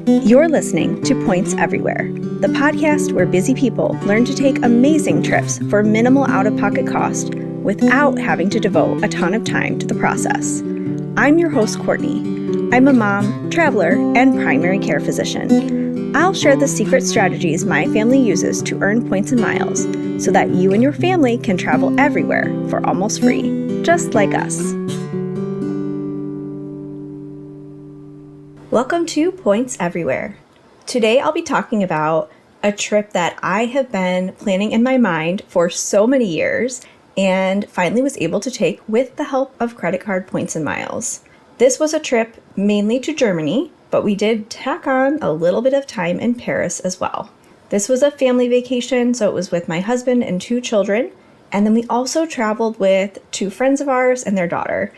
You're listening to Points Everywhere, the podcast where busy people learn to take amazing trips for minimal out-of-pocket cost without having to devote a ton of time to the process. I'm your host, Courtney. I'm a mom, traveler, and primary care physician. I'll share the secret strategies my family uses to earn points and miles so that you and your family can travel everywhere for almost free, just like us. Welcome to Points Everywhere. Today I'll be talking about a trip that I have been planning in my mind for so many years and finally was able to take with the help of credit card points and miles. This was a trip mainly to Germany, but we did tack on a little bit of time in Paris as well. This was a family vacation, so it was with my husband and 2 children, and then we also traveled with 2 friends of ours and their daughter.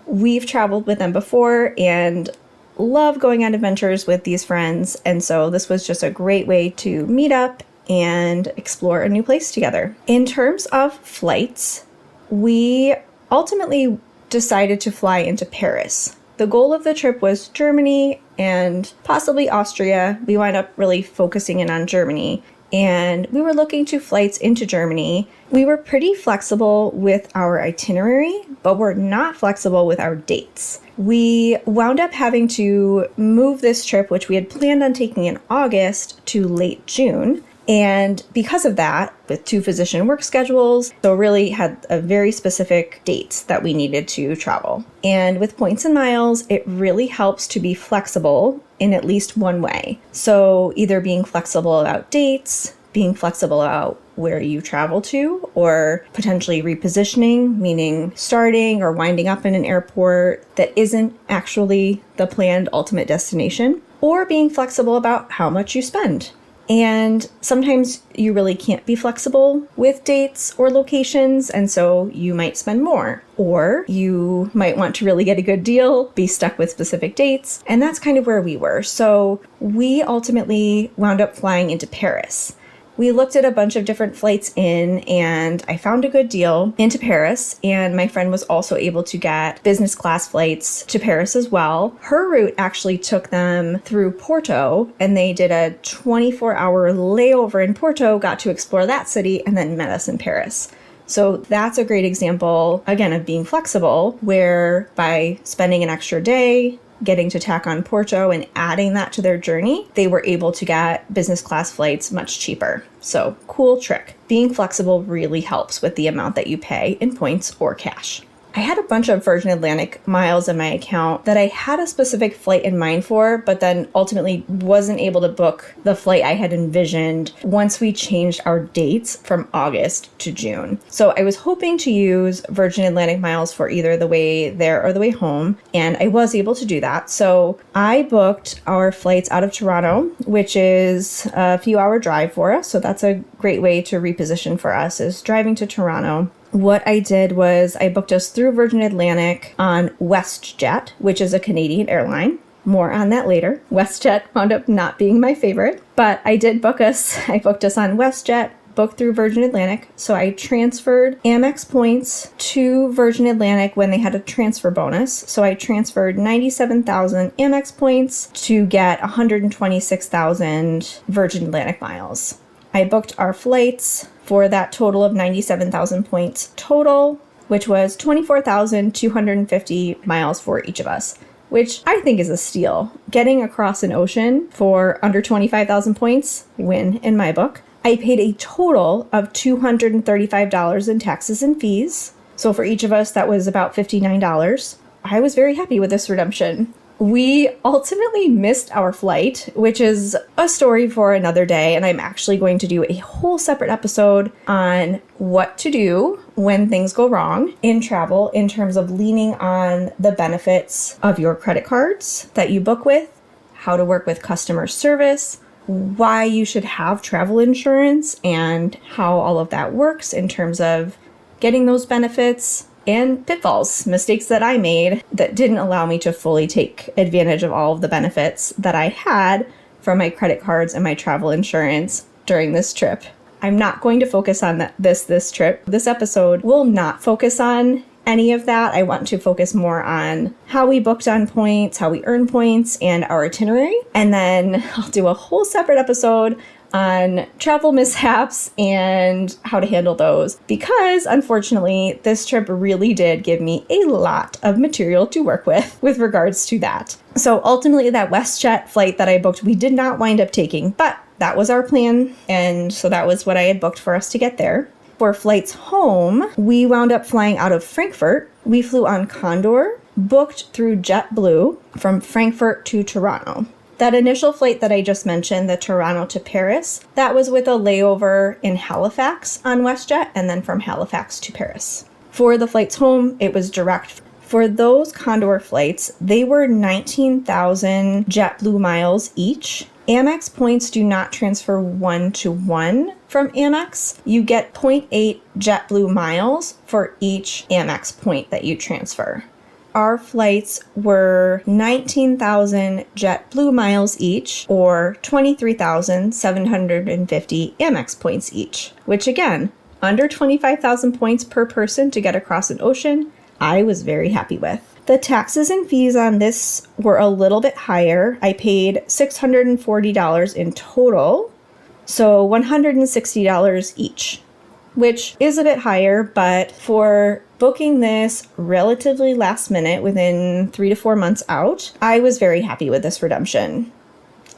We've traveled with them before and love going on adventures with these friends, and so this was just a great way to meet up and explore a new place together. In terms of flights, we ultimately decided to fly into Paris. The goal of the trip was Germany and possibly Austria. We wound up really focusing in on Germany, and we were looking to flights into Germany. We were pretty flexible with our itinerary, but we're not flexible with our dates. We wound up having to move this trip, which we had planned on taking in August, to late June. And because of that, with 2 physician work schedules, so really had a very specific dates that we needed to travel. And with points and miles, it really helps to be flexible in at least one way. So either being flexible about dates, being flexible about where you travel to, or potentially repositioning, meaning starting or winding up in an airport that isn't actually the planned ultimate destination, or being flexible about how much you spend. And sometimes you really can't be flexible with dates or locations, and so you might spend more. Or you might want to really get a good deal, be stuck with specific dates, and that's kind of where we were. So we ultimately wound up flying into Paris. We looked at a bunch of different flights in, and I found a good deal into Paris, and my friend was also able to get business class flights to Paris as well. Her route actually took them through Porto, and they did a 24-hour layover in Porto, got to explore that city, and then met us in Paris. So that's a great example, again, of being flexible, where by spending an extra day, getting to tack on Porto and adding that to their journey, they were able to get business class flights much cheaper. So cool trick. Being flexible really helps with the amount that you pay in points or cash. I had a bunch of Virgin Atlantic miles in my account that I had a specific flight in mind for, but then ultimately wasn't able to book the flight I had envisioned once we changed our dates from August to June. So I was hoping to use Virgin Atlantic miles for either the way there or the way home, and I was able to do that. So I booked our flights out of Toronto, which is a few hour drive for us. So that's a great way to reposition for us, is driving to Toronto. What I did was I booked us through Virgin Atlantic on WestJet, which is a Canadian airline. More on that later. WestJet wound up not being my favorite, but I booked us on WestJet, booked through Virgin Atlantic. So I transferred Amex points to Virgin Atlantic when they had a transfer bonus. So I transferred 97,000 Amex points to get 126,000 Virgin Atlantic miles. I booked our flights for that total of 97,000 points total, which was 24,250 miles for each of us, which I think is a steal. Getting across an ocean for under 25,000 points, win in my book. I paid a total of $235 in taxes and fees. So for each of us, that was about $59. I was very happy with this redemption. We ultimately missed our flight, which is a story for another day, and I'm actually going to do a whole separate episode on what to do when things go wrong in travel in terms of leaning on the benefits of your credit cards that you book with, how to work with customer service, why you should have travel insurance, and how all of that works in terms of getting those benefits, and pitfalls, mistakes that I made that didn't allow me to fully take advantage of all of the benefits that I had from my credit cards and my travel insurance during this trip. I'm not going to focus on this trip. This episode will not focus on any of that. I want to focus more on how we booked on points, how we earn points, and our itinerary. And then I'll do a whole separate episode on travel mishaps and how to handle those, because unfortunately this trip really did give me a lot of material to work with regards to that. So ultimately that WestJet flight that I booked, we did not wind up taking, but that was our plan, and so that was what I had booked for us to get there. For flights home, we wound up flying out of Frankfurt. We flew on Condor, booked through JetBlue from Frankfurt to Toronto. That initial flight that I just mentioned, the Toronto to Paris, that was with a layover in Halifax on WestJet, and then from Halifax to Paris. For the flights home, it was direct. For those Condor flights, they were 19,000 JetBlue miles each. Amex points do not transfer 1-to-1 from Amex. You get 0.8 JetBlue miles for each Amex point that you transfer. Our flights were 19,000 JetBlue miles each, or 23,750 Amex points each, which again, under 25,000 points per person to get across an ocean, I was very happy with. The taxes and fees on this were a little bit higher. I paid $640 in total, so $160 each, which is a bit higher, but for booking this relatively last minute, within 3 to 4 months out, I was very happy with this redemption.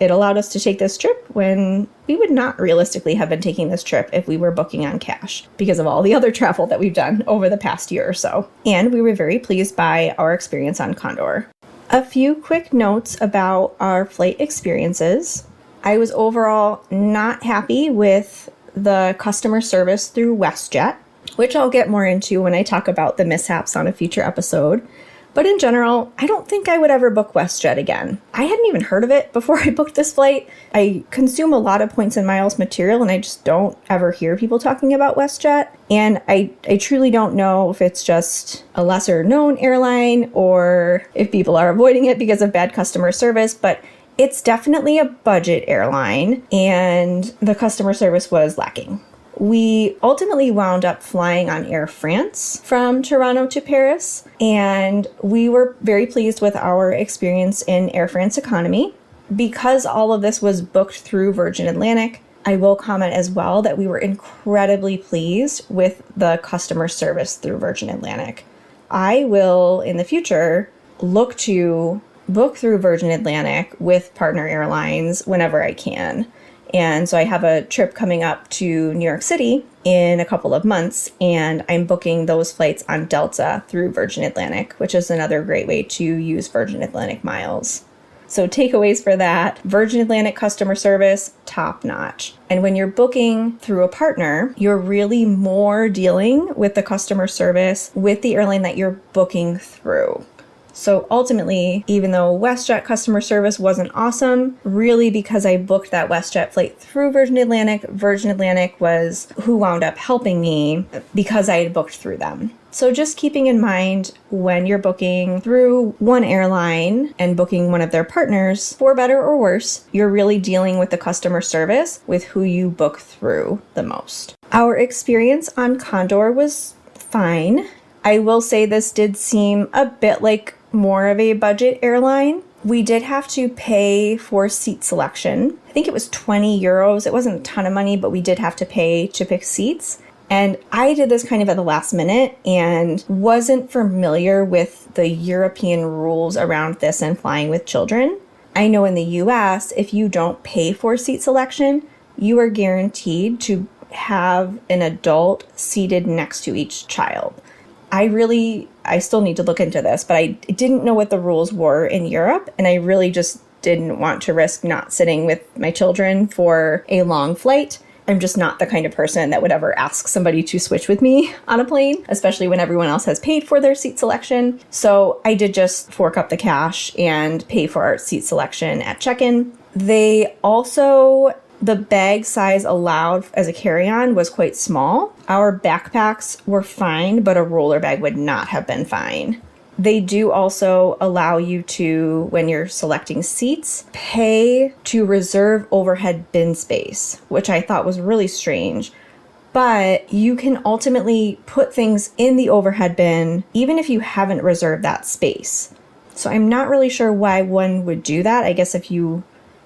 It allowed us to take this trip when we would not realistically have been taking this trip if we were booking on cash because of all the other travel that we've done over the past year or so. And we were very pleased by our experience on Condor. A few quick notes about our flight experiences. I was overall not happy with the customer service through WestJet, which I'll get more into when I talk about the mishaps on a future episode. But in general, I don't think I would ever book WestJet again. I hadn't even heard of it before I booked this flight. I consume a lot of points and miles material, and I just don't ever hear people talking about WestJet. And I truly don't know if it's just a lesser known airline or if people are avoiding it because of bad customer service, but it's definitely a budget airline, and the customer service was lacking. We ultimately wound up flying on Air France from Toronto to Paris, and we were very pleased with our experience in Air France Economy. Because all of this was booked through Virgin Atlantic, I will comment as well that we were incredibly pleased with the customer service through Virgin Atlantic. I will, in the future, look to book through Virgin Atlantic with partner airlines whenever I can. And so I have a trip coming up to New York City in a couple of months, and I'm booking those flights on Delta through Virgin Atlantic, which is another great way to use Virgin Atlantic miles. So takeaways for that: Virgin Atlantic customer service, top notch. And when you're booking through a partner, you're really more dealing with the customer service with the airline that you're booking through. So ultimately, even though WestJet customer service wasn't awesome, really because I booked that WestJet flight through Virgin Atlantic was who wound up helping me because I had booked through them. So just keeping in mind, when you're booking through one airline and booking one of their partners, for better or worse, you're really dealing with the customer service with who you book through the most. Our experience on Condor was fine. I will say this did seem a bit like more of a budget airline. We did have to pay for seat selection. I think it was 20 euros. It wasn't a ton of money, but we did have to pay to pick seats. And I did this kind of at the last minute and wasn't familiar with the European rules around this and flying with children. I know in the US, if you don't pay for seat selection, you are guaranteed to have an adult seated next to each child. I still need to look into this, but I didn't know what the rules were in Europe, and I really just didn't want to risk not sitting with my children for a long flight. I'm just not the kind of person that would ever ask somebody to switch with me on a plane, especially when everyone else has paid for their seat selection. So I did just fork up the cash and pay for our seat selection at check-in. The bag size allowed as a carry-on was quite small. Our backpacks were fine, but a roller bag would not have been fine. They do also allow you to, when you're selecting seats, pay to reserve overhead bin space, which I thought was really strange. but you can ultimately put things in the overhead bin even if you haven't reserved that space. So I'm not really sure why one would do that. I guess if you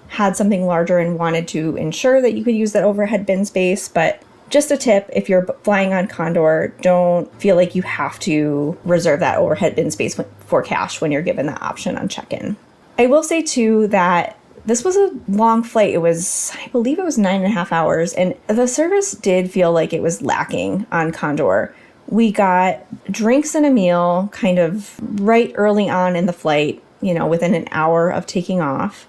had something larger and wanted to ensure that you could use that overhead bin space, but just a tip, if you're flying on Condor, don't feel like you have to reserve that overhead bin space for cash when you're given that option on check-in. I will say too that this was a long flight. I believe it was 9.5 hours, and the service did feel like it was lacking on Condor. We got drinks and a meal kind of right early on in the flight, within an hour of taking off.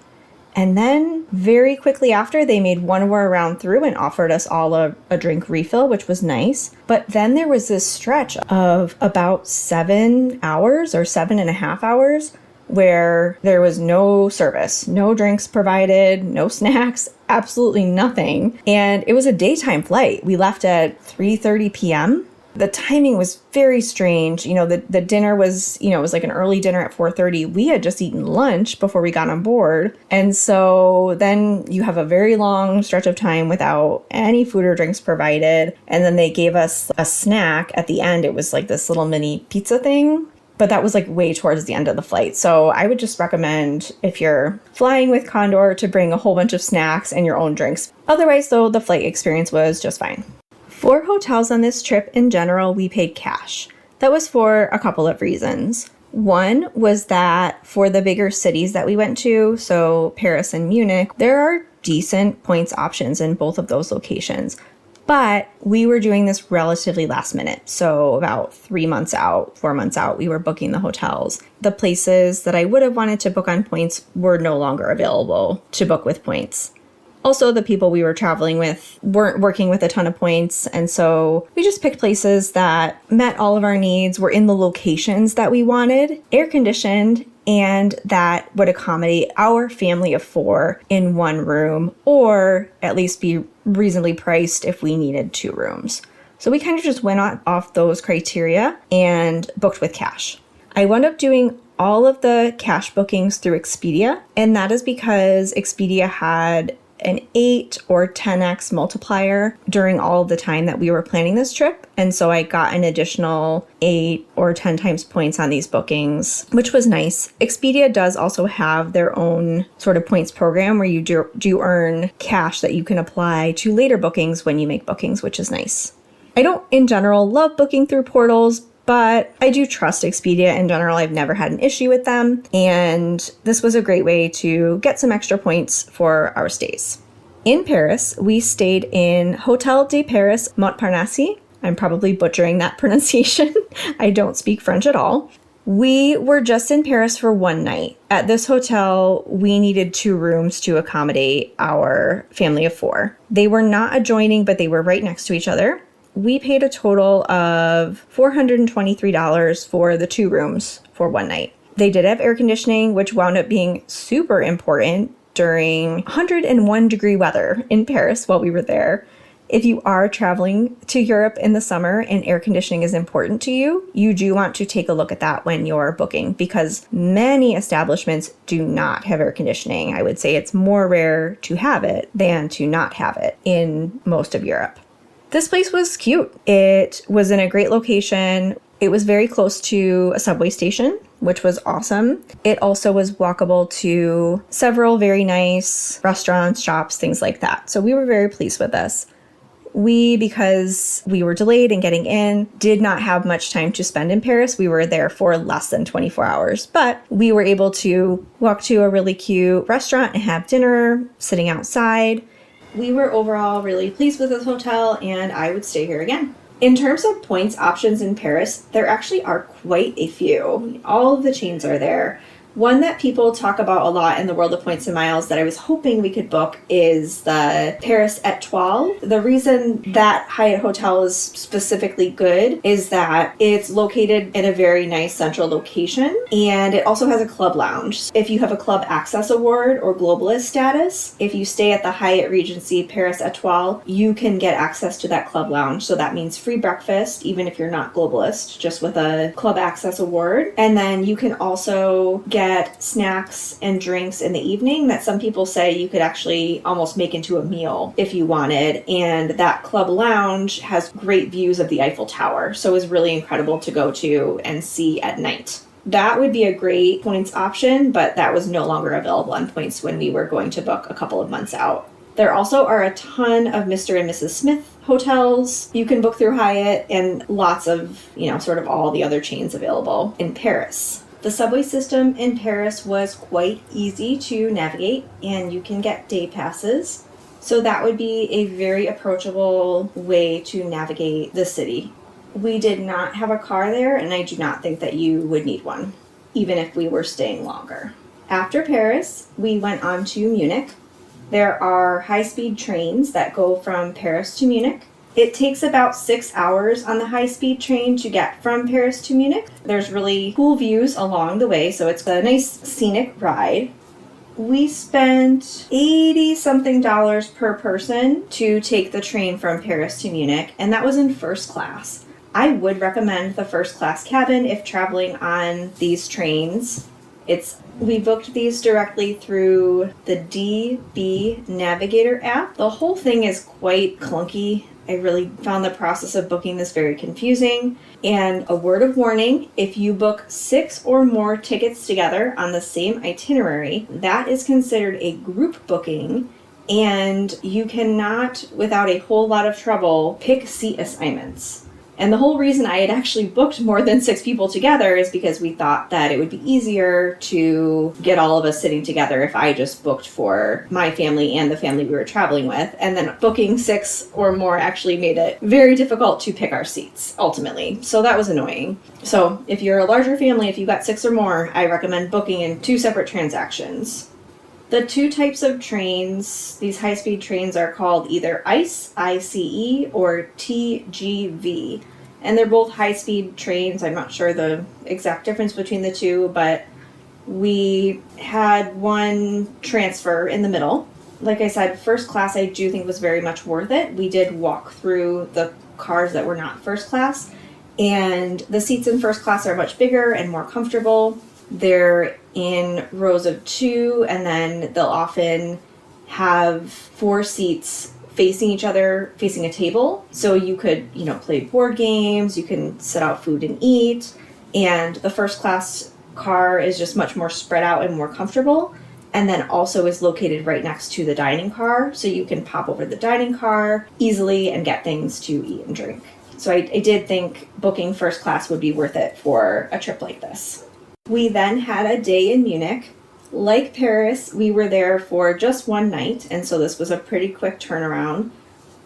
And then very quickly after, they made one more round through and offered us all a drink refill, which was nice. But then there was this stretch of about 7 hours or 7.5 hours where there was no service, no drinks provided, no snacks, absolutely nothing. And it was a daytime flight. We left at 3:30 p.m. The timing was very strange. The dinner was, it was like an early dinner at 4:30. We had just eaten lunch before we got on board. And so then you have a very long stretch of time without any food or drinks provided. And then they gave us a snack at the end. It was like this little mini pizza thing. But that was like way towards the end of the flight. So I would just recommend, if you're flying with Condor, to bring a whole bunch of snacks and your own drinks. Otherwise, though, the flight experience was just fine. For hotels on this trip in general, we paid cash. That was for a couple of reasons. One was that for the bigger cities that we went to, so Paris and Munich, there are decent points options in both of those locations. But we were doing this relatively last minute. So about 4 months out, we were booking the hotels. The places that I would have wanted to book on points were no longer available to book with points. Also, the people we were traveling with weren't working with a ton of points, and so we just picked places that met all of our needs, were in the locations that we wanted, air-conditioned, and that would accommodate our family of 4 in one room, or at least be reasonably priced if we needed 2 rooms. So we kind of just went off those criteria and booked with cash. I wound up doing all of the cash bookings through Expedia, and that is because Expedia had an 8 or 10x multiplier during all of the time that we were planning this trip. And so I got an additional 8 or 10 times points on these bookings, which was nice. Expedia does also have their own sort of points program where you do earn cash that you can apply to later bookings when you make bookings, which is nice. I don't, in general, love booking through portals, but I do trust Expedia in general. I've never had an issue with them. And this was a great way to get some extra points for our stays. In Paris, we stayed in Hotel de Paris Montparnasse. I'm probably butchering that pronunciation. I don't speak French at all. We were just in Paris for one night. At this hotel, we needed 2 rooms to accommodate our family of 4. They were not adjoining, but they were right next to each other. We paid a total of $423 for the 2 rooms for one night. They did have air conditioning, which wound up being super important during 101 degree weather in Paris while we were there. If you are traveling to Europe in the summer and air conditioning is important to you, you do want to take a look at that when you're booking, because many establishments do not have air conditioning. I would say it's more rare to have it than to not have it in most of Europe. This place was cute. It was in a great location. It was very close to a subway station, which was awesome. It also was walkable to several very nice restaurants, shops, things like that. So we were very pleased with this. We, because we were delayed in getting in, did not have much time to spend in Paris. We were there for less than 24 hours, but we were able to walk to a really cute restaurant and have dinner sitting outside. We were overall really pleased with this hotel, and I would stay here again. In terms of points options in Paris, there actually are quite a few. All of the chains are there. One that people talk about a lot in the world of points and miles that I was hoping we could book is the Paris Étoile. The reason that Hyatt Hotel is specifically good is that it's located in a very nice central location, and it also has a club lounge. If you have a Club Access Award or Globalist status, if you stay at the Hyatt Regency Paris Étoile, you can get access to that club lounge. So that means free breakfast, even if you're not Globalist, just with a Club Access Award. And then you can also get get snacks and drinks in the evening that some people say you could actually almost make into a meal if you wanted. And that club lounge has great views of the Eiffel Tower, so it was really incredible to go to and see at night. That would be a great points option, but that was no longer available on points when we were going to book a couple of months out. There also are a ton of Mr. and Mrs. Smith hotels you can book through Hyatt, and lots of, sort of all the other chains available in Paris. The subway system in Paris was quite easy to navigate, and you can get day passes. So that would be a very approachable way to navigate the city. We did not have a car there, and I do not think that you would need one, even if we were staying longer. After Paris, we went on to Munich. There are high-speed trains that go from Paris to Munich. It takes about 6 hours on the high-speed train to get from Paris to Munich. There's really cool views along the way, so it's a nice scenic ride. We spent $80-something per person to take the train from Paris to Munich, and that was in first class. I would recommend the first class cabin if traveling on these trains. We booked these directly through the DB Navigator app. The whole thing is quite clunky. I really found the process of booking this very confusing. And a word of warning, if you book 6 or more tickets together on the same itinerary, that is considered a group booking, and you cannot, without a whole lot of trouble, pick seat assignments. And the whole reason I had actually booked more than 6 people together is because we thought that it would be easier to get all of us sitting together if I just booked for my family and the family we were traveling with. And then booking 6 or more actually made it very difficult to pick our seats, ultimately. So that was annoying. So if you're a larger family, if you've got 6 or more, I recommend booking in 2 separate transactions. The 2 types of trains, these high-speed trains, are called either ICE, I-C-E, or TGV. And they're both high-speed trains. I'm not sure the exact difference between the two, but we had one transfer in the middle. Like I said, first class I do think was very much worth it. We did walk through the cars that were not first class, and the seats in first class are much bigger and more comfortable. They're in rows of 2, and then they'll often have 4 seats facing each other, facing a table. So you could, play board games, you can set out food and eat. And the first class car is just much more spread out and more comfortable. And then also is located right next to the dining car. So you can pop over the dining car easily and get things to eat and drink. So I did think booking first class would be worth it for a trip like this. We then had a day in Munich. Like Paris, we were there for just one night, and so this was a pretty quick turnaround.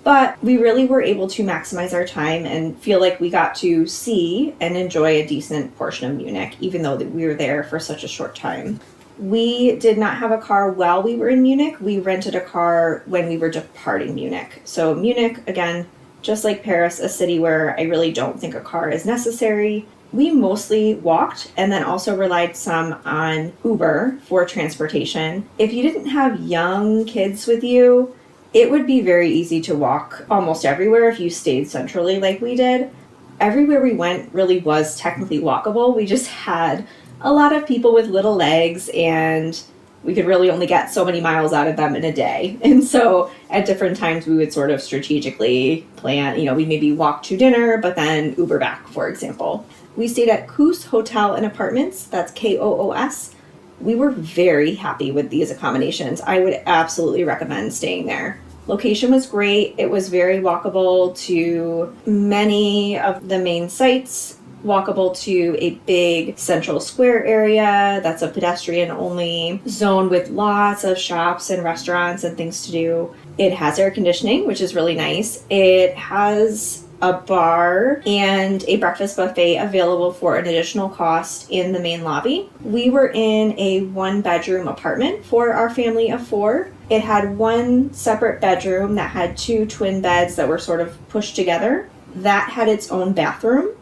But we really were able to maximize our time and feel like we got to see and enjoy a decent portion of Munich, even though we were there for such a short time. We did not have a car while we were in Munich. We rented a car when we were departing Munich. So Munich, again, just like Paris, a city where I really don't think a car is necessary. We mostly walked and then also relied some on Uber for transportation. If you didn't have young kids with you, it would be very easy to walk almost everywhere if you stayed centrally like we did. Everywhere we went really was technically walkable. We just had a lot of people with little legs, and we could really only get so many miles out of them in a day. And so at different times we would sort of strategically plan, we maybe walk to dinner, but then Uber back, for example. We stayed at Koos Hotel and Apartments, that's Koos. We were very happy with these accommodations. I would absolutely recommend staying there. Location was great. It was very walkable to many of the main sites, walkable to a big central square area that's a pedestrian-only zone with lots of shops and restaurants and things to do. It has air conditioning, which is really nice. It has a bar and a breakfast buffet available for an additional cost in the main lobby. We were in a 1-bedroom apartment for our family of 4. It had 1 separate bedroom that had 2 twin beds that were sort of pushed together. That had its own bathroom.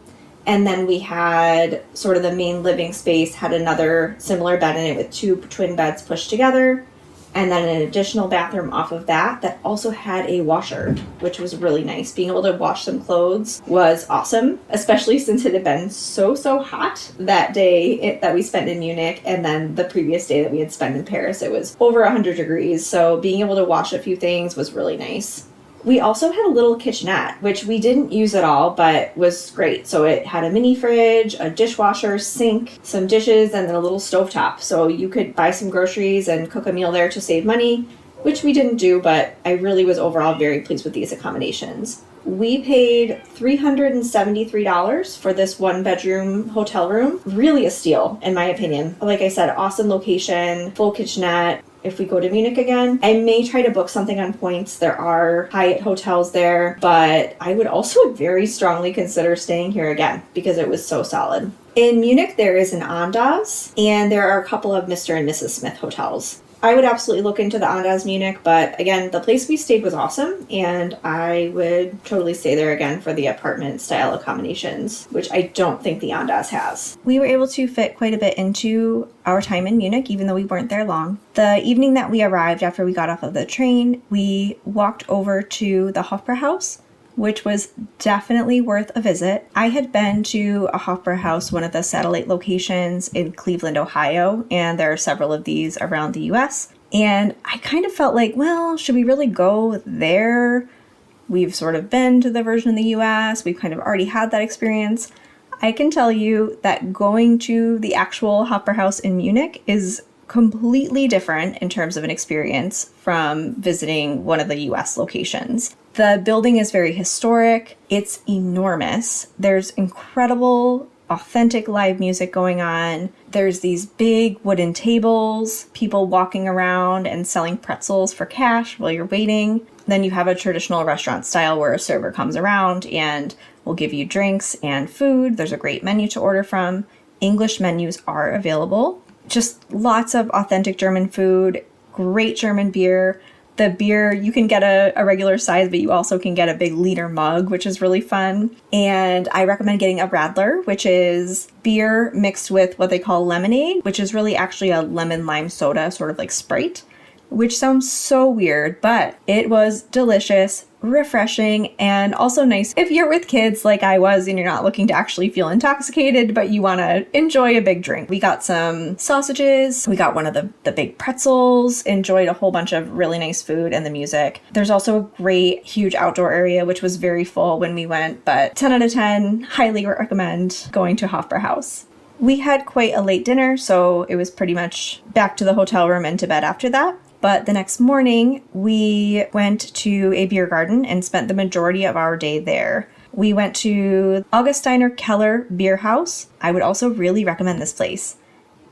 And then we had sort of the main living space had another similar bed in it with 2 twin beds pushed together. and then an additional bathroom off of that that also had a washer, which was really nice. Being able to wash some clothes was awesome, especially since it had been so hot that day that we spent in Munich, and then the previous day that we had spent in Paris. It was over 100 degrees, so being able to wash a few things was really nice. We also had a little kitchenette, which we didn't use at all, but was great. So it had a mini fridge, a dishwasher, sink, some dishes, and then a little stovetop. So you could buy some groceries and cook a meal there to save money, which we didn't do, but I really was overall very pleased with these accommodations. We paid $373 for this one-bedroom hotel room. Really a steal, in my opinion. Like I said, awesome location, full kitchenette. If we go to Munich again, I may try to book something on points. There are Hyatt hotels there, but I would also very strongly consider staying here again because it was so solid. In Munich, there is an Andaz, and there are a couple of Mr. and Mrs. Smith hotels. I would absolutely look into the Andaz Munich, but again, the place we stayed was awesome, and I would totally stay there again for the apartment-style accommodations, which I don't think the Andaz has. We were able to fit quite a bit into our time in Munich, even though we weren't there long. The evening that we arrived after we got off of the train, we walked over to the Hofbräuhaus, which was definitely worth a visit. I had been to a Hofbräuhaus, one of the satellite locations in Cleveland, Ohio, and there are several of these around the US. And I kind of felt like, well, should we really go there? We've sort of been to the version in the US. We've kind of already had that experience. I can tell you that going to the actual Hofbräuhaus in Munich is completely different in terms of an experience from visiting one of the US locations. The building is very historic. It's enormous. There's incredible, authentic live music going on. There's these big wooden tables, people walking around and selling pretzels for cash while you're waiting. Then you have a traditional restaurant style where a server comes around and will give you drinks and food. There's a great menu to order from. English menus are available. Just lots of authentic German food, great German beer. The beer, you can get a regular size, but you also can get a big liter mug, which is really fun. And I recommend getting a Radler, which is beer mixed with what they call lemonade, which is really actually a lemon lime soda, sort of like Sprite, which sounds so weird, but it was delicious, refreshing, and also nice if you're with kids like I was and you're not looking to actually feel intoxicated, but you want to enjoy a big drink. We got some sausages, we got one of the big pretzels, enjoyed a whole bunch of really nice food and the music. There's also a great, huge outdoor area, which was very full when we went, but 10 out of 10, highly recommend going to Hofbräuhaus. We had quite a late dinner, so it was pretty much back to the hotel room and to bed after that. But the next morning, we went to a beer garden and spent the majority of our day there. We went to Augustiner Keller Beer House. I would also really recommend this place.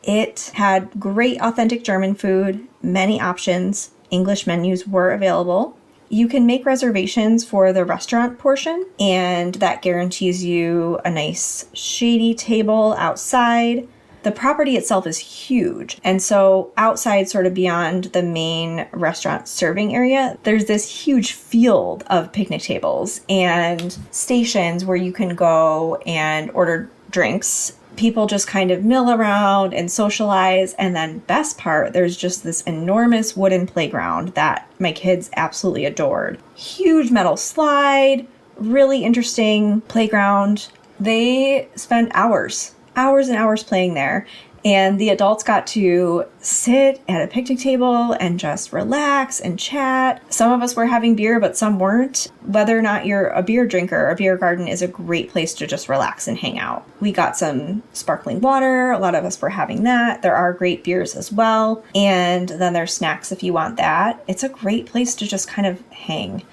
It had great authentic German food, many options. English menus were available. You can make reservations for the restaurant portion, and that guarantees you a nice shady table outside. The property itself is huge, and so outside, sort of beyond the main restaurant serving area, there's this huge field of picnic tables and stations where you can go and order drinks. People just kind of mill around and socialize, and then best part, there's just this enormous wooden playground that my kids absolutely adored. Huge metal slide, really interesting playground. They spent hours and hours playing there, and the adults got to sit at a picnic table and just relax and chat. Some of us were having beer, but some weren't. Whether or not you're a beer drinker, a beer garden is a great place to just relax and hang out. We got some sparkling water. A lot of us were having that. There are great beers as well, and then there's snacks if you want that. It's a great place to just kind of hang.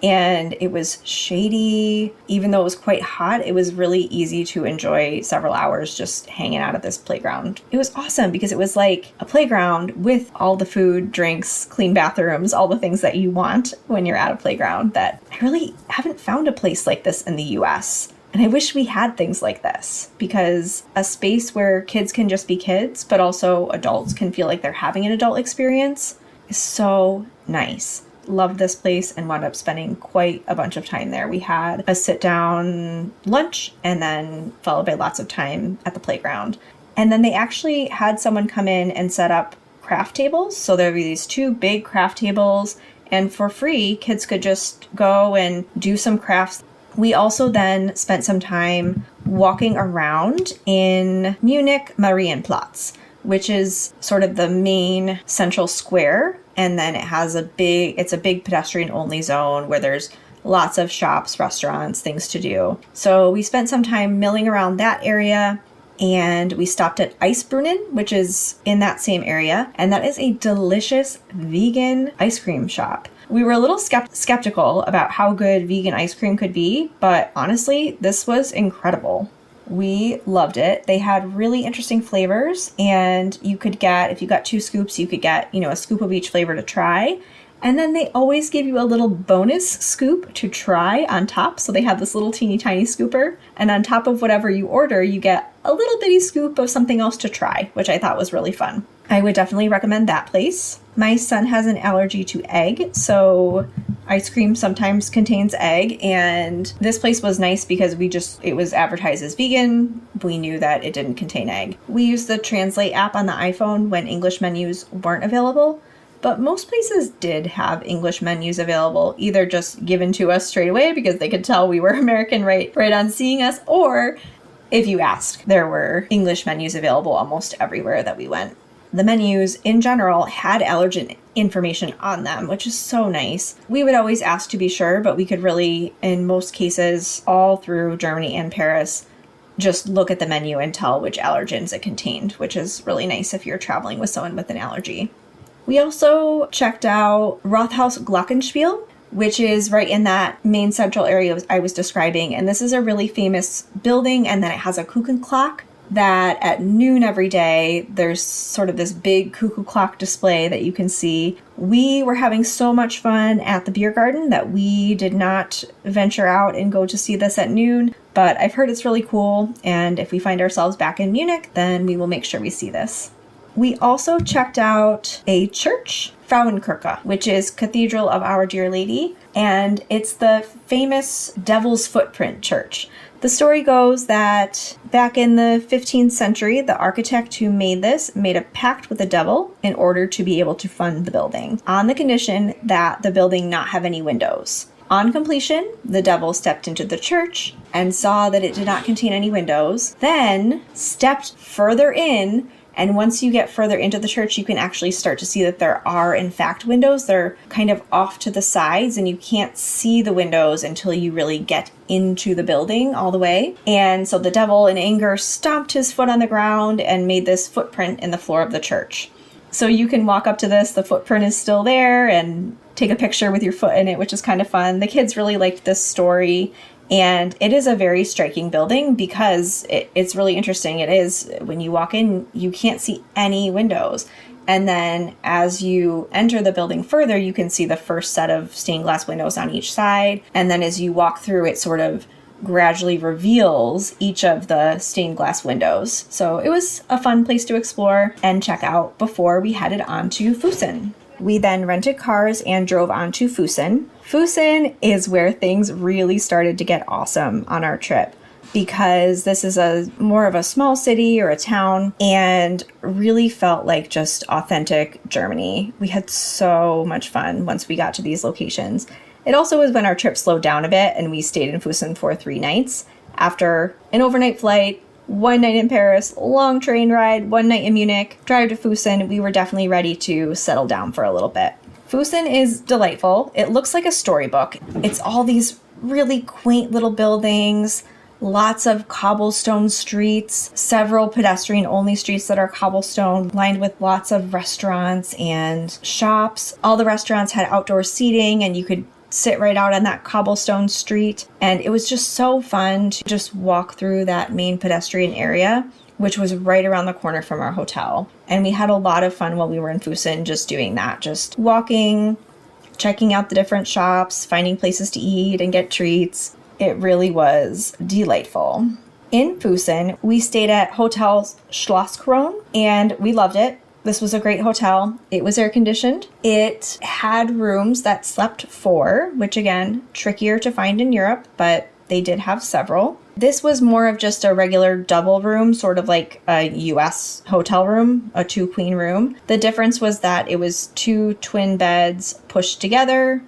And it was shady. Even though it was quite hot, it was really easy to enjoy several hours just hanging out at this playground. It was awesome because it was like a playground with all the food, drinks, clean bathrooms, all the things that you want when you're at a playground. That I really haven't found a place like this in the US. And I wish we had things like this, because a space where kids can just be kids, but also adults can feel like they're having an adult experience is so nice. Loved this place and wound up spending quite a bunch of time there. We had a sit-down lunch and then followed by lots of time at the playground. And then they actually had someone come in and set up craft tables. So there'd be these 2 big craft tables, and for free, kids could just go and do some crafts. We also then spent some time walking around in Munich Marienplatz, which is sort of the main central square. And then it's a big pedestrian only zone where there's lots of shops, restaurants, things to do. So we spent some time milling around that area, and we stopped at Eisbrunnen, which is in that same area. And that is a delicious vegan ice cream shop. We were a little skeptical about how good vegan ice cream could be, but honestly, this was incredible. We loved it. They had really interesting flavors, and if you got 2 scoops, you could get, a scoop of each flavor to try. And then they always give you a little bonus scoop to try on top. So they have this little teeny tiny scooper, and on top of whatever you order, you get a little bitty scoop of something else to try, which I thought was really fun. I would definitely recommend that place. My son has an allergy to egg, so ice cream sometimes contains egg, and this place was nice because it was advertised as vegan. We knew that it didn't contain egg. We used the Translate app on the iPhone when English menus weren't available, but most places did have English menus available, either just given to us straight away because they could tell we were American right on seeing us, or if you asked, there were English menus available almost everywhere that we went. The menus in general had allergen information on them, which is so nice. We would always ask to be sure, but we could really, in most cases, all through Germany and Paris, just look at the menu and tell which allergens it contained, which is really nice if you're traveling with someone with an allergy. We also checked out Rathaus Glockenspiel, which is right in that main central area I was describing. And this is a really famous building, and then it has a Kuchenclock that at noon every day, there's sort of this big cuckoo clock display that you can see. We were having so much fun at the beer garden that we did not venture out and go to see this at noon, but I've heard it's really cool, and if we find ourselves back in Munich, then we will make sure we see this. We also checked out a church, Frauenkirche, which is Cathedral of Our Dear Lady, and it's the famous Devil's Footprint Church. The story goes that back in the 15th century, the architect who made this made a pact with the devil in order to be able to fund the building, on the condition that the building not have any windows. On completion, the devil stepped into the church and saw that it did not contain any windows, then stepped further in. And once you get further into the church, you can actually start to see that there are, in fact, windows. They're kind of off to the sides, and you can't see the windows until you really get into the building all the way. And so the devil, in anger, stomped his foot on the ground and made this footprint in the floor of the church. So you can walk up to this, the footprint is still there, and take a picture with your foot in it, which is kind of fun. The kids really liked this story. And it is a very striking building because it's really interesting. It is, when you walk in, you can't see any windows. And then as you enter the building further, you can see the first set of stained glass windows on each side. And then as you walk through, it sort of gradually reveals each of the stained glass windows. So it was a fun place to explore and check out before we headed on to Füssen. We then rented cars and drove on to Füssen. Füssen is where things really started to get awesome on our trip, because this is more of a small city or a town and really felt like just authentic Germany. We had so much fun once we got to these locations. It also was when our trip slowed down a bit and we stayed in Füssen for 3 nights. After an overnight flight, 1 night in Paris, long train ride, 1 night in Munich, drive to Füssen, we were definitely ready to settle down for a little bit. Füssen is delightful. It looks like a storybook. It's all these really quaint little buildings, lots of cobblestone streets, several pedestrian-only streets that are cobblestone, lined with lots of restaurants and shops. All the restaurants had outdoor seating, and you could sit right out on that cobblestone street. And it was just so fun to just walk through that main pedestrian area, which was right around the corner from our hotel. And we had a lot of fun while we were in Füssen just doing that, just walking, checking out the different shops, finding places to eat and get treats. It really was delightful. In Füssen, we stayed at Hotel Schlosskron, and we loved it. This was a great hotel. It was air conditioned. It had rooms that slept 4, which again, trickier to find in Europe, but they did have several. This was more of just a regular double room, sort of like a US hotel room, a 2-queen room. The difference was that it was 2 twin beds pushed together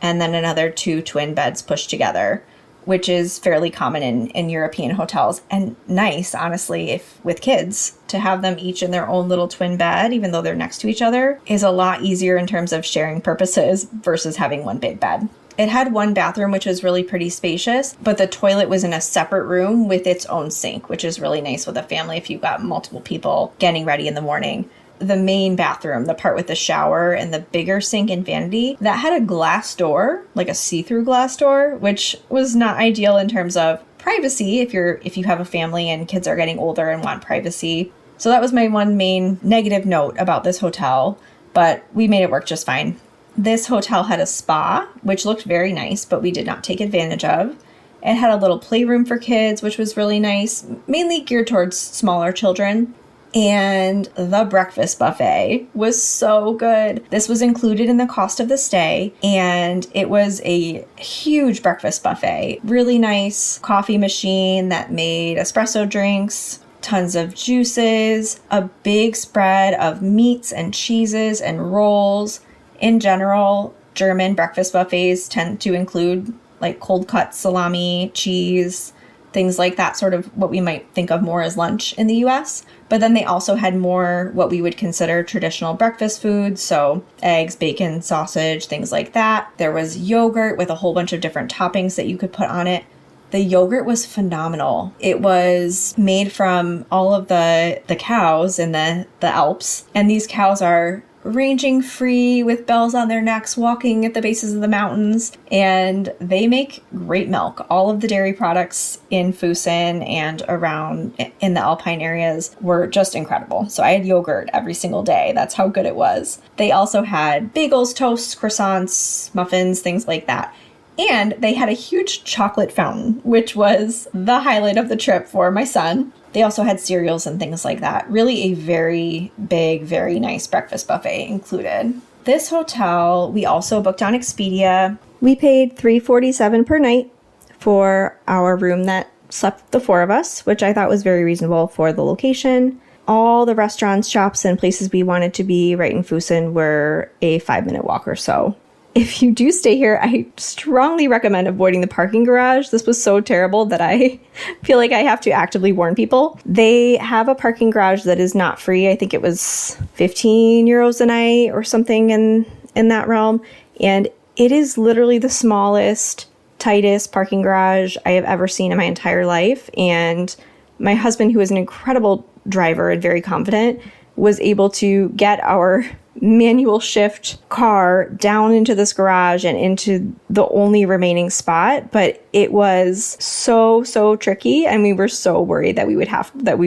and then another 2 twin beds pushed together, which is fairly common in European hotels, and nice, honestly, if with kids, to have them each in their own little twin bed, even though they're next to each other, is a lot easier in terms of sharing purposes versus having one big bed. It had 1 bathroom, which was really pretty spacious, but the toilet was in a separate room with its own sink, which is really nice with a family if you've got multiple people getting ready in the morning. The main bathroom, the part with the shower and the bigger sink and vanity, that had a glass door, like a see-through glass door, which was not ideal in terms of privacy if you have a family and kids are getting older and want privacy. So that was my one main negative note about this hotel, but we made it work just fine. This hotel had a spa, which looked very nice, but we did not take advantage of. It had a little playroom for kids, which was really nice, mainly geared towards smaller children. And the breakfast buffet was so good. This was included in the cost of the stay, and it was a huge breakfast buffet. Really nice coffee machine that made espresso drinks, tons of juices, a big spread of meats and cheeses and rolls. In general, German breakfast buffets tend to include like cold cut salami, cheese, things like that, sort of what we might think of more as lunch in the US. But then they also had more what we would consider traditional breakfast foods, so eggs, bacon, sausage, things like that. There was yogurt with a whole bunch of different toppings that you could put on it. The yogurt was phenomenal. It was made from all of the cows in the Alps, and these cows are ranging free with bells on their necks, walking at the bases of the mountains, and they make great milk. All of the dairy products in Füssen and around in the Alpine areas were just incredible. So I had yogurt every single day. That's how good it was. They also had bagels, toasts, croissants, muffins, things like that. And they had a huge chocolate fountain, which was the highlight of the trip for my son. They also had cereals and things like that. Really a very big, very nice breakfast buffet included. This hotel, we also booked on Expedia. We paid $347 per night for our room that slept the 4 of us, which I thought was very reasonable for the location. All the restaurants, shops, and places we wanted to be right in Füssen were a 5-minute walk or so. If you do stay here, I strongly recommend avoiding the parking garage. This was so terrible that I feel like I have to actively warn people. They have a parking garage that is not free. I think it was 15 euros a night or something in that realm. And it is literally the smallest, tightest parking garage I have ever seen in my entire life. And my husband, who is an incredible driver and very confident, was able to get our manual shift car down into this garage and into the only remaining spot. But it was so tricky, and we were so worried that we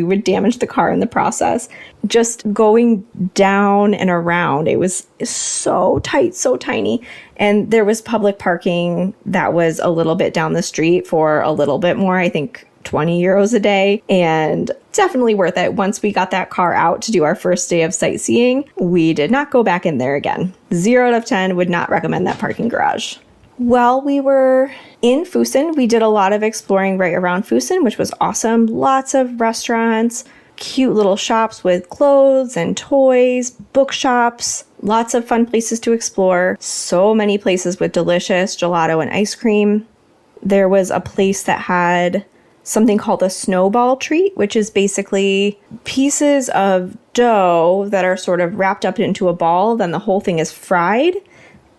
would damage the car in the process. Just going down and around, it was so tight, so tiny. And there was public parking that was a little bit down the street for a little bit more, I think 20 euros a day, and definitely worth it. Once we got that car out to do our first day of sightseeing, we did not go back in there again. 0 out of 10 would not recommend that parking garage. While we were in Füssen, we did a lot of exploring right around Füssen, which was awesome. Lots of restaurants, cute little shops with clothes and toys, bookshops, lots of fun places to explore. So many places with delicious gelato and ice cream. There was a place that had something called a snowball treat, which is basically pieces of dough that are sort of wrapped up into a ball. Then the whole thing is fried,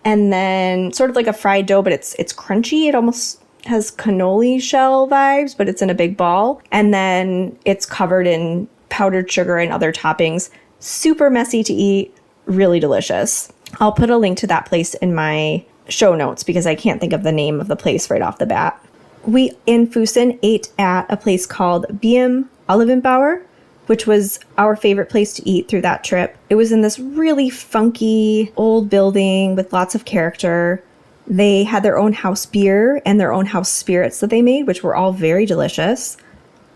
and then sort of like a fried dough, but it's crunchy. It almost has cannoli shell vibes, but it's in a big ball. And then it's covered in powdered sugar and other toppings. Super messy to eat, really delicious. I'll put a link to that place in my show notes because I can't think of the name of the place right off the bat. We, in Füssen, ate at a place called Beam Olivenbauer, which was our favorite place to eat through that trip. It was in this really funky old building with lots of character. They had their own house beer and their own house spirits that they made, which were all very delicious.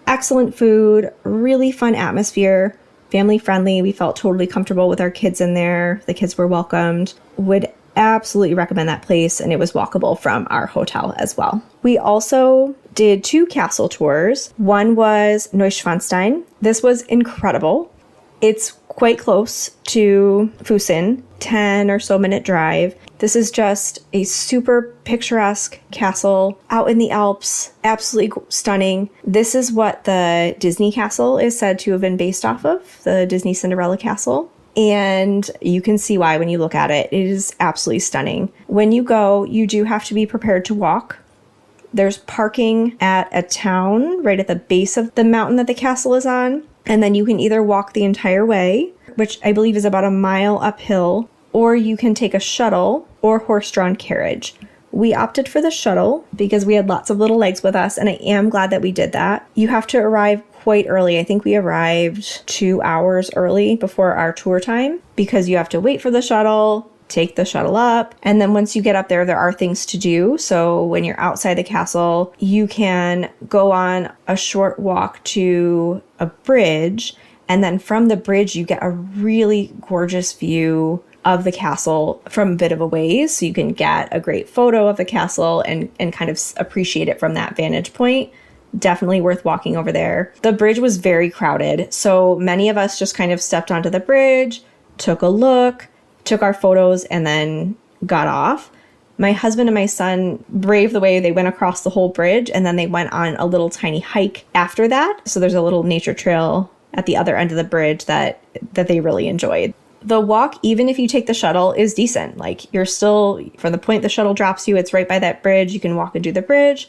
Excellent food, really fun atmosphere, family friendly. We felt totally comfortable with our kids in there. The kids were welcomed. Would absolutely recommend that place, and it was walkable from our hotel as well. We also did 2 castle tours. One was Neuschwanstein. This was incredible. It's quite close to Füssen, 10 or so minute drive. This is just a super picturesque castle out in the Alps, absolutely stunning. This is what the Disney castle is said to have been based off of, the Disney Cinderella castle. And you can see why when you look at it. It is absolutely stunning. When you go, you do have to be prepared to walk. There's parking at a town right at the base of the mountain that the castle is on. And then you can either walk the entire way, which I believe is about a mile uphill, or you can take a shuttle or horse-drawn carriage. We opted for the shuttle because we had lots of little legs with us, and I am glad that we did that. You have to arrive quite early. I think we arrived 2 hours early before our tour time because you have to wait for the shuttle, take the shuttle up, and then once you get up there, there are things to do. So when you're outside the castle, you can go on a short walk to a bridge, and then from the bridge, you get a really gorgeous view of the castle from a bit of a ways. So you can get a great photo of the castle and kind of appreciate it from that vantage point. Definitely worth walking over there. The bridge was very crowded, so many of us just kind of stepped onto the bridge, took a look, took our photos, and then got off. My husband and my son braved the way. They went across the whole bridge, and then they went on a little tiny hike after that. So there's a little nature trail at the other end of the bridge that they really enjoyed. The walk, even if you take the shuttle, is decent. Like, you're still, from the point the shuttle drops you, it's right by that bridge. You can walk and do the bridge.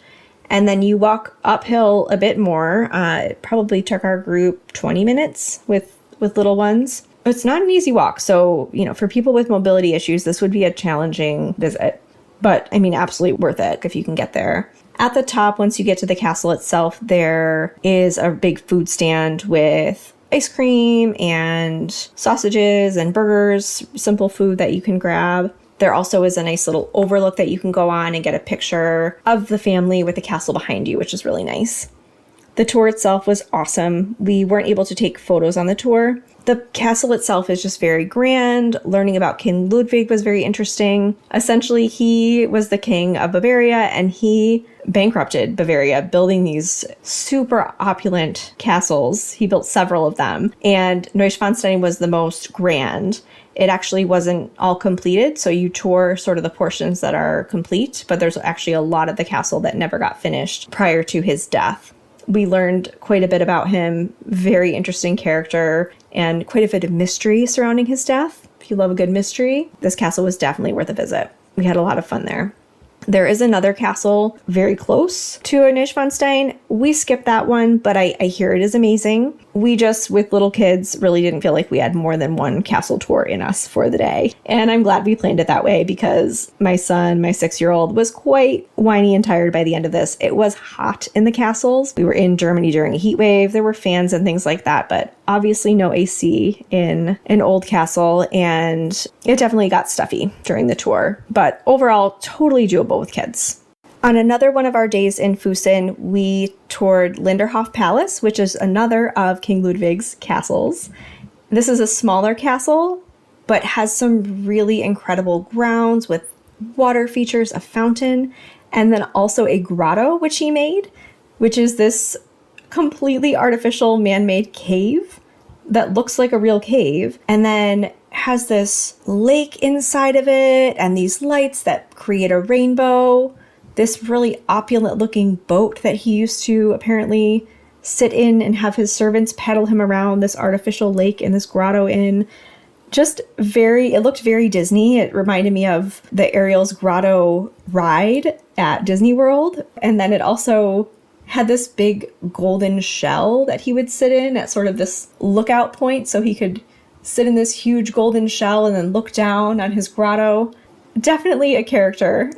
And then you walk uphill a bit more. It probably took our group 20 minutes with little ones. It's not an easy walk. So, for people with mobility issues, this would be a challenging visit. But, absolutely worth it if you can get there. At the top, once you get to the castle itself, there is a big food stand with ice cream and sausages and burgers, simple food that you can grab. There also is a nice little overlook that you can go on and get a picture of the family with the castle behind you, which is really nice. The tour itself was awesome. We weren't able to take photos on the tour. The castle itself is just very grand. Learning about King Ludwig was very interesting. Essentially, he was the king of Bavaria, and he bankrupted Bavaria, building these super opulent castles. He built several of them, and Neuschwanstein was the most grand. It actually wasn't all completed, so you tour sort of the portions that are complete, but there's actually a lot of the castle that never got finished prior to his death. We learned quite a bit about him, very interesting character, and quite a bit of mystery surrounding his death. If you love a good mystery, this castle was definitely worth a visit. We had a lot of fun there. There is another castle very close to Neuschwanstein. We skipped that one, but I hear it is amazing. We just, with little kids, really didn't feel like we had more than one castle tour in us for the day. And I'm glad we planned it that way because my son, my 6-year-old, was quite whiny and tired by the end of this. It was hot in the castles. We were in Germany during a heat wave. There were fans and things like that, but obviously no AC in an old castle, and it definitely got stuffy during the tour. But overall, totally doable with kids. On another one of our days in Füssen, we toured Linderhof Palace, which is another of King Ludwig's castles. This is a smaller castle, but has some really incredible grounds with water features, a fountain, and then also a grotto, which he made, which is this completely artificial man-made cave that looks like a real cave, and then has this lake inside of it and these lights that create a rainbow. This really opulent looking boat that he used to apparently sit in and have his servants paddle him around this artificial lake in this grotto in. It looked very Disney. It reminded me of the Ariel's Grotto ride at Disney World. And then it also had this big golden shell that he would sit in at sort of this lookout point, so he could sit in this huge golden shell and then look down on his grotto. Definitely a character,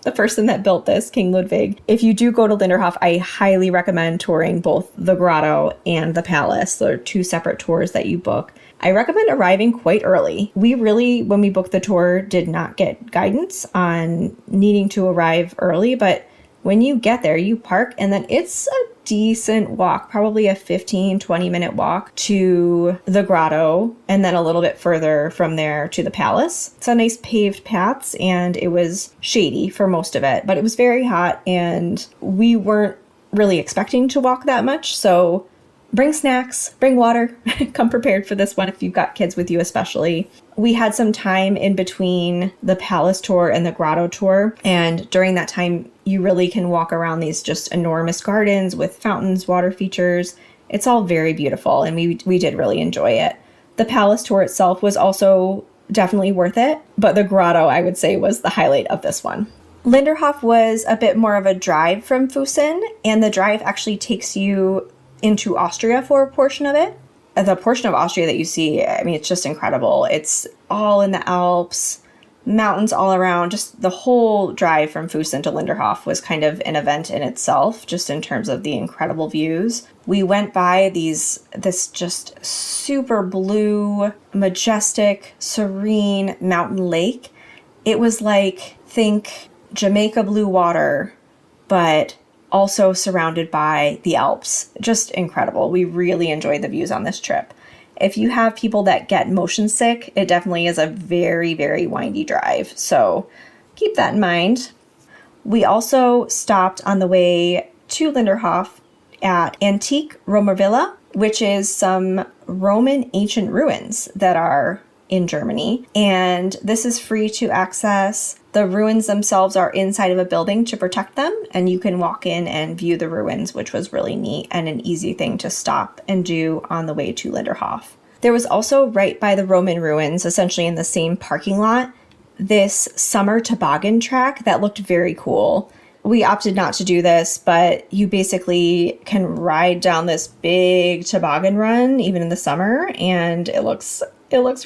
the person that built this, King Ludwig. If you do go to Linderhof, I highly recommend touring both the grotto and the palace. There are 2 separate tours that you book. I recommend arriving quite early. We really, when we booked the tour, did not get guidance on needing to arrive early, but when you get there, you park, and then it's a decent walk, probably a 15-20 minute walk to the grotto, and then a little bit further from there to the palace. It's a nice paved paths, and it was shady for most of it, but it was very hot, and we weren't really expecting to walk that much. So bring snacks, bring water, come prepared for this one if you've got kids with you especially. We had some time in between the palace tour and the grotto tour. And during that time, you really can walk around these just enormous gardens with fountains, water features. It's all very beautiful, and we did really enjoy it. The palace tour itself was also definitely worth it, but the grotto, I would say, was the highlight of this one. Linderhof was a bit more of a drive from Füssen, and the drive actually takes you into Austria for a portion of it. The portion of Austria that you see, I mean, it's just incredible. It's all in the Alps, mountains all around. Just the whole drive from Füssen to Linderhof was kind of an event in itself, just in terms of the incredible views. We went by this just super blue, majestic, serene mountain lake. It was like, think Jamaica blue water, but also surrounded by the Alps. Just incredible. We really enjoyed the views on this trip. If you have people that get motion sick, it definitely is a very, very windy drive. So keep that in mind. We also stopped on the way to Linderhof at Antique Römer Villa, which is some Roman ancient ruins that are in Germany. And this is free to access. The ruins themselves are inside of a building to protect them, and you can walk in and view the ruins, which was really neat and an easy thing to stop and do on the way to Linderhof. There was also right by the Roman ruins, essentially in the same parking lot, this summer toboggan track that looked very cool. We opted not to do this, but you basically can ride down this big toboggan run even in the summer, and it looks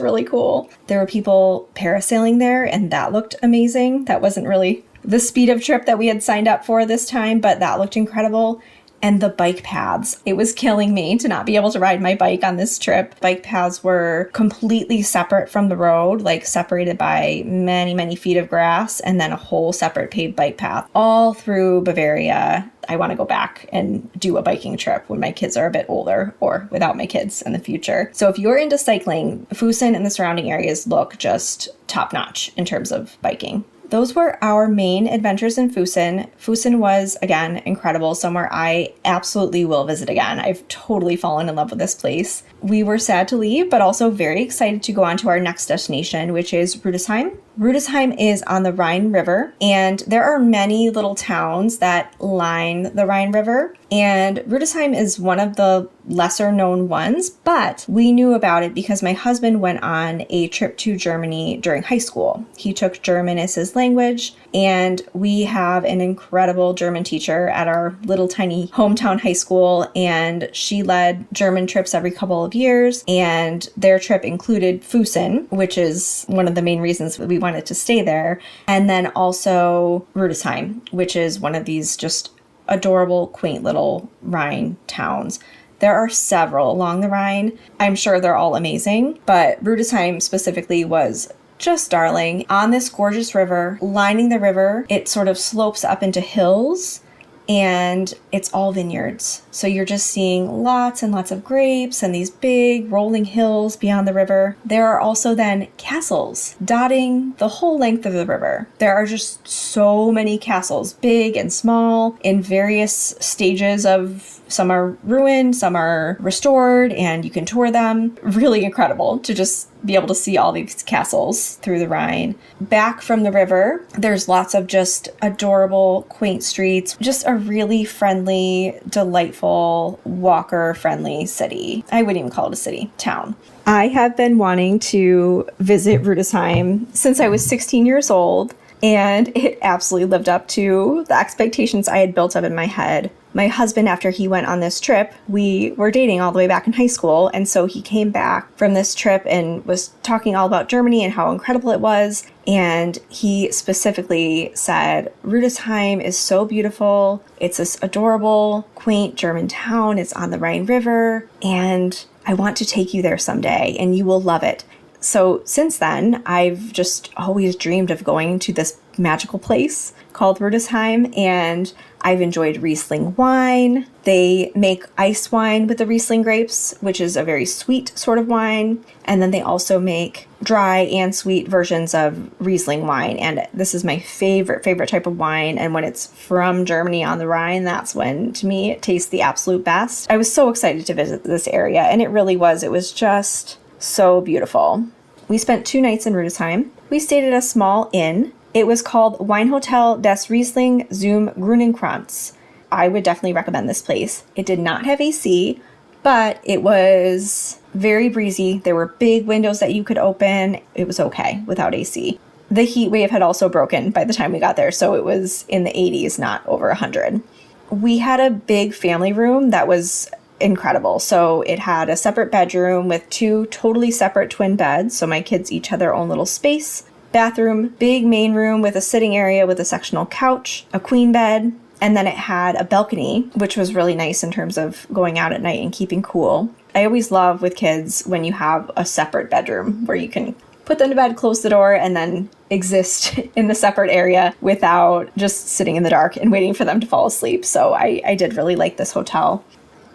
really cool. There were people parasailing there, and that looked amazing. That wasn't really the speed of trip that we had signed up for this time, but that looked incredible. And the bike paths. It was killing me to not be able to ride my bike on this trip. Bike paths were completely separate from the road, like separated by many, many feet of grass, and then a whole separate paved bike path all through Bavaria. I want to go back and do a biking trip when my kids are a bit older, or without my kids in the future. So if you're into cycling, Füssen and the surrounding areas look just top-notch in terms of biking. Those were our main adventures in Füssen. Füssen was, again, incredible, somewhere I absolutely will visit again. I've totally fallen in love with this place. We were sad to leave, but also very excited to go on to our next destination, which is Rüdesheim. Rüdesheim is on the Rhine River, and there are many little towns that line the Rhine River, and Rüdesheim is one of the lesser known ones, but we knew about it because my husband went on a trip to Germany during high school. He took German as his language, and we have an incredible German teacher at our little tiny hometown high school, and she led German trips every couple of years, and their trip included Füssen, which is one of the main reasons we wanted to stay there, and then also Rüdesheim, which is one of these just adorable, quaint little Rhine towns. There are several along the Rhine. I'm sure they're all amazing, but Rüdesheim specifically was just darling. On this gorgeous river, lining the river, it sort of slopes up into hills, and it's all vineyards. So you're just seeing lots and lots of grapes and these big rolling hills beyond the river. There are also then castles dotting the whole length of the river. There are just so many castles, big and small, in various stages of, some are ruined, some are restored, and you can tour them. Really incredible to just be able to see all these castles through the Rhine. Back from the river, there's lots of just adorable, quaint streets. Just a really friendly, delightful, walker-friendly city. I wouldn't even call it a city, town. I have been wanting to visit Rüdesheim since I was 16 years old, and it absolutely lived up to the expectations I had built up in my head. My husband, after he went on this trip, we were dating all the way back in high school, and so he came back from this trip and was talking all about Germany and how incredible it was, and he specifically said, Rüdesheim is so beautiful, it's this adorable, quaint German town, it's on the Rhine River, and I want to take you there someday, and you will love it. So since then, I've just always dreamed of going to this magical place called Rudesheim, and I've enjoyed Riesling wine. They make ice wine with the Riesling grapes, which is a very sweet sort of wine. And then they also make dry and sweet versions of Riesling wine. And this is my favorite type of wine. And when it's from Germany on the Rhine, that's when, to me, it tastes the absolute best. I was so excited to visit this area, and it really was. It was just so beautiful. We spent 2 nights in Rudesheim. We stayed at a small inn. It was called Weinhotel des Riesling zum Grünenkranz. I would definitely recommend this place. It did not have AC, but it was very breezy. There were big windows that you could open. It was okay without AC. The heat wave had also broken by the time we got there, so it was in the 80s, not over 100. We had a big family room that was incredible. So it had a separate bedroom with 2 totally separate twin beds, so my kids each had their own little space. Bathroom, big main room with a sitting area with a sectional couch, a queen bed, and then it had a balcony, which was really nice in terms of going out at night and keeping cool. I always love with kids when you have a separate bedroom where you can put them to bed, close the door, and then exist in the separate area without just sitting in the dark and waiting for them to fall asleep. So I did really like this hotel.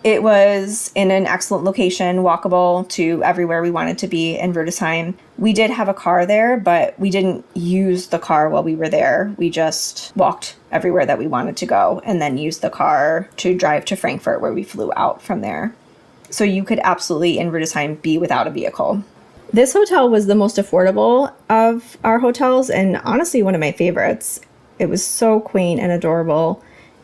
It was in an excellent location, walkable to everywhere we wanted to be in Rudesheim. We did have a car there, but we didn't use the car while we were there. We just walked everywhere that we wanted to go and then used the car to drive to Frankfurt, where we flew out from there. So you could absolutely, in Rudesheim, be without a vehicle. This hotel was the most affordable of our hotels and honestly one of my favorites. It was so quaint and adorable.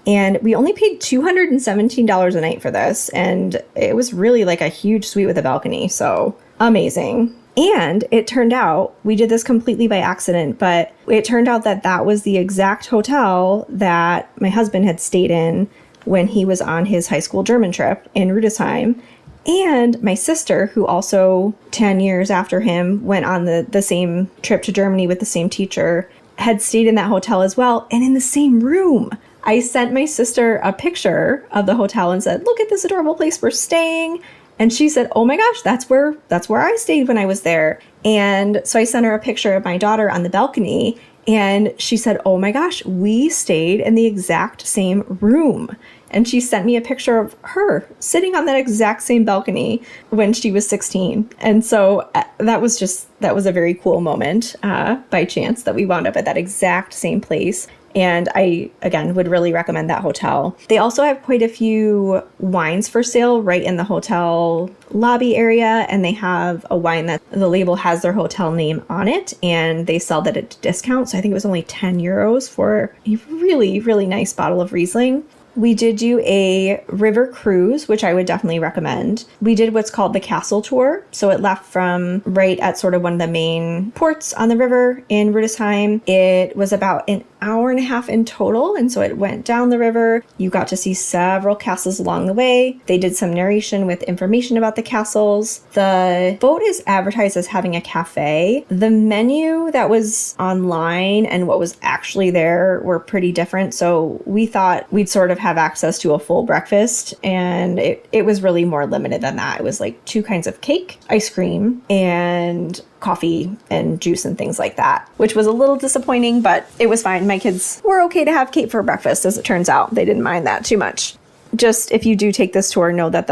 And we only paid $217 a night for this. And it was really like a huge suite with a balcony. So amazing. And it turned out, we did this completely by accident, but it turned out that that was the exact hotel that my husband had stayed in when he was on his high school German trip in Rudesheim. And my sister, who also 10 years after him went on the same trip to Germany with the same teacher, had stayed in that hotel as well and in the same room. I sent my sister a picture of the hotel and said, look at this adorable place we're staying. And she said, oh my gosh, that's where I stayed when I was there. And so I sent her a picture of my daughter on the balcony. And she said, oh my gosh, we stayed in the exact same room. And she sent me a picture of her sitting on that exact same balcony when she was 16. And so that was a very cool moment by chance that we wound up at that exact same place. And I, again, would really recommend that hotel. They also have quite a few wines for sale right in the hotel lobby area. And they have a wine that the label has their hotel name on it. And they sell that at a discount. So I think it was only 10 euros for a really, really nice bottle of Riesling. We did do a river cruise, which I would definitely recommend. We did what's called the castle tour. So it left from right at sort of one of the main ports on the river in Rudesheim. It was about an hour and a half in total. And so it went down the river. You got to see several castles along the way. They did some narration with information about the castles. The boat is advertised as having a cafe. The menu that was online and what was actually there were pretty different. So we thought we'd sort of have access to a full breakfast, and it was really more limited than that. It was like 2 kinds of cake, ice cream, and coffee and juice and things like that, which was a little disappointing, but it was fine. My kids were okay to have cake for breakfast, as it turns out. They didn't mind that too much. Just if you do take this tour, know that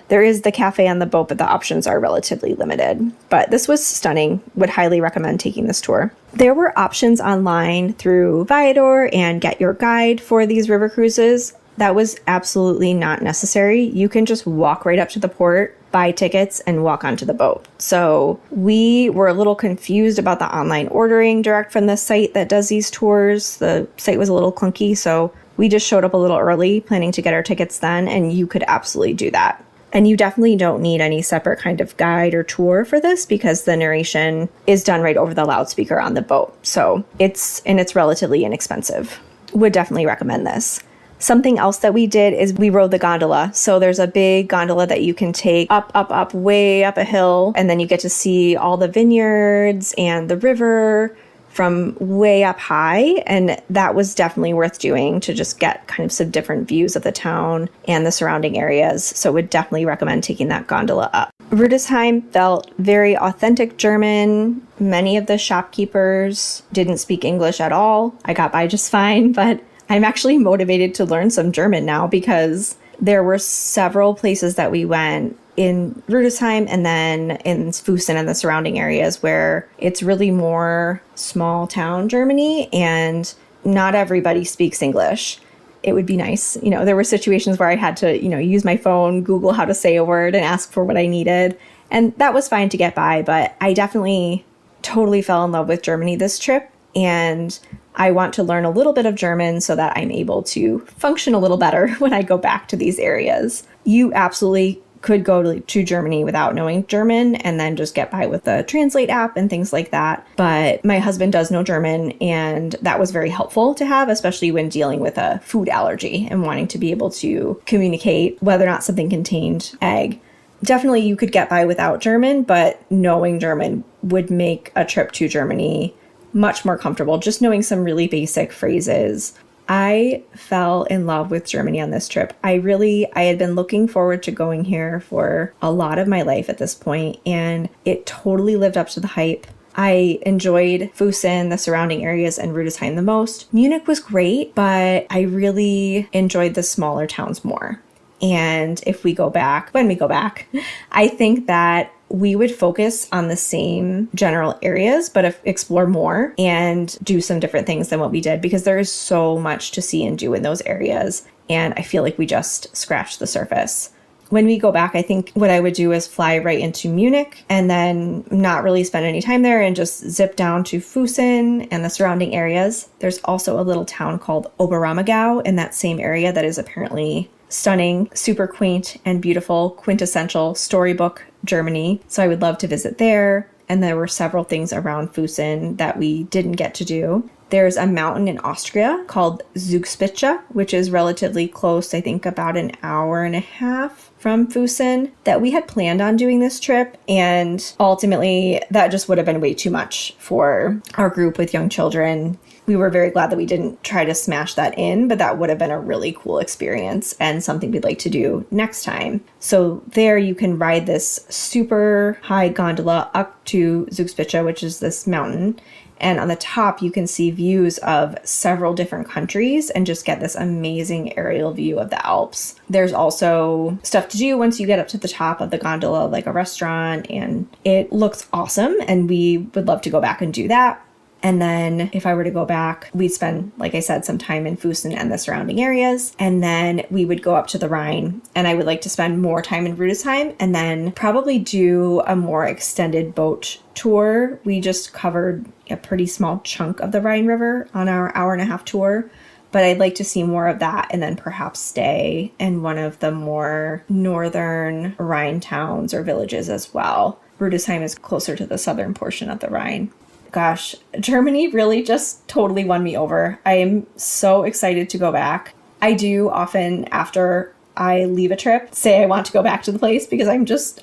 there is the cafe on the boat, but the options are relatively limited. But this was stunning. Would highly recommend taking this tour. There were options online through Viator and Get Your Guide for these river cruises. That was absolutely not necessary. You can just walk right up to the port, buy tickets, and walk onto the boat. So we were a little confused about the online ordering direct from the site that does these tours. The site was a little clunky, so we just showed up a little early, planning to get our tickets then, and you could absolutely do that. And you definitely don't need any separate kind of guide or tour for this because the narration is done right over the loudspeaker on the boat. So it's relatively inexpensive. Would definitely recommend this. Something else that we did is we rode the gondola. So there's a big gondola that you can take up, way up a hill. And then you get to see all the vineyards and the river from way up high. And that was definitely worth doing to just get kind of some different views of the town and the surrounding areas. So would definitely recommend taking that gondola up. Rudesheim felt very authentic German. Many of the shopkeepers didn't speak English at all. I got by just fine, but I'm actually motivated to learn some German now because there were several places that we went in Rudesheim and then in Fussen and the surrounding areas where it's really more small town Germany and not everybody speaks English. It would be nice. There were situations where I had to, use my phone, Google how to say a word and ask for what I needed. And that was fine to get by, but I definitely totally fell in love with Germany this trip. And I want to learn a little bit of German so that I'm able to function a little better when I go back to these areas. You absolutely could go to Germany without knowing German and then just get by with the Translate app and things like that. But my husband does know German, and that was very helpful to have, especially when dealing with a food allergy and wanting to be able to communicate whether or not something contained egg. Definitely you could get by without German, but knowing German would make a trip to Germany much more comfortable, just knowing some really basic phrases. I fell in love with Germany on this trip. I had been looking forward to going here for a lot of my life at this point, and it totally lived up to the hype. I enjoyed Fussen, the surrounding areas, and Rudesheim the most. Munich was great, but I really enjoyed the smaller towns more. And when we go back, I think that we would focus on the same general areas, but explore more and do some different things than what we did, because there is so much to see and do in those areas. And I feel like we just scratched the surface. When we go back, I think what I would do is fly right into Munich and then not really spend any time there and just zip down to Fussen and the surrounding areas. There's also a little town called Oberammergau in that same area that is apparently stunning, super quaint and beautiful, quintessential storybook Germany. So I would love to visit there. And there were several things around Fussen that we didn't get to do. There's a mountain in Austria called Zugspitze, which is relatively close, I think about an hour and a half from Fussen, that we had planned on doing this trip. And ultimately, that just would have been way too much for our group with young children. We were very glad that we didn't try to smash that in, but that would have been a really cool experience and something we'd like to do next time. So there you can ride this super high gondola up to Zugspitze, which is this mountain. And on the top, you can see views of several different countries and just get this amazing aerial view of the Alps. There's also stuff to do once you get up to the top of the gondola, like a restaurant, and it looks awesome. And we would love to go back and do that. And then if I were to go back, we'd spend, like I said, some time in Fussen and the surrounding areas. And then we would go up to the Rhine. And I would like to spend more time in Rudesheim and then probably do a more extended boat tour. We just covered a pretty small chunk of the Rhine River on our hour-and-a-half tour. But I'd like to see more of that and then perhaps stay in one of the more northern Rhine towns or villages as well. Rudesheim is closer to the southern portion of the Rhine. Gosh, Germany really just totally won me over. I am so excited to go back. I do often, after I leave a trip, say I want to go back to the place because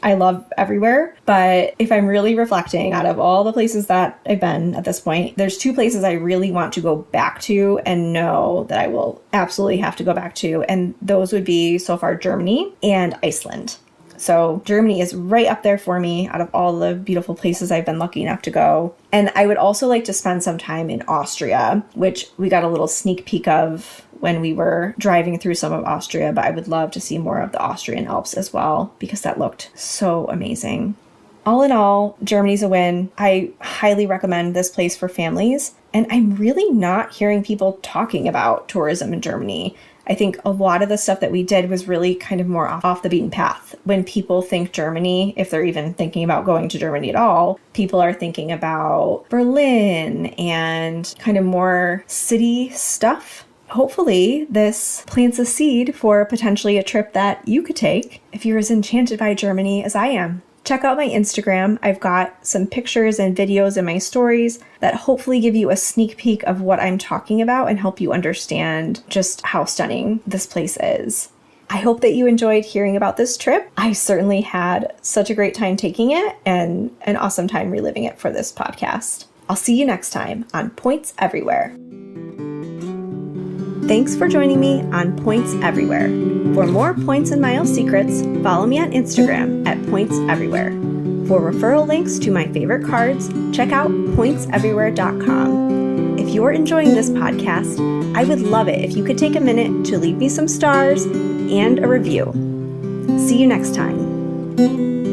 I love everywhere. But if I'm really reflecting, out of all the places that I've been at this point, there's two places I really want to go back to and know that I will absolutely have to go back to. And those would be, so far, Germany and Iceland. So Germany is right up there for me out of all the beautiful places I've been lucky enough to go. And I would also like to spend some time in Austria, which we got a little sneak peek of when we were driving through some of Austria, but I would love to see more of the Austrian Alps as well, because that looked so amazing. All in all, Germany's a win. I highly recommend this place for families. And I'm really not hearing people talking about tourism in Germany. I think a lot of the stuff that we did was really kind of more off the beaten path. When people think Germany, if they're even thinking about going to Germany at all, people are thinking about Berlin and kind of more city stuff. Hopefully this plants a seed for potentially a trip that you could take if you're as enchanted by Germany as I am. Check out my Instagram. I've got some pictures and videos in my stories that hopefully give you a sneak peek of what I'm talking about and help you understand just how stunning this place is. I hope that you enjoyed hearing about this trip. I certainly had such a great time taking it and an awesome time reliving it for this podcast. I'll see you next time on Points Everywhere. Thanks for joining me on Points Everywhere. For more Points and Miles secrets, follow me on Instagram at Points Everywhere. For referral links to my favorite cards, check out pointseverywhere.com. If you're enjoying this podcast, I would love it if you could take a minute to leave me some stars and a review. See you next time.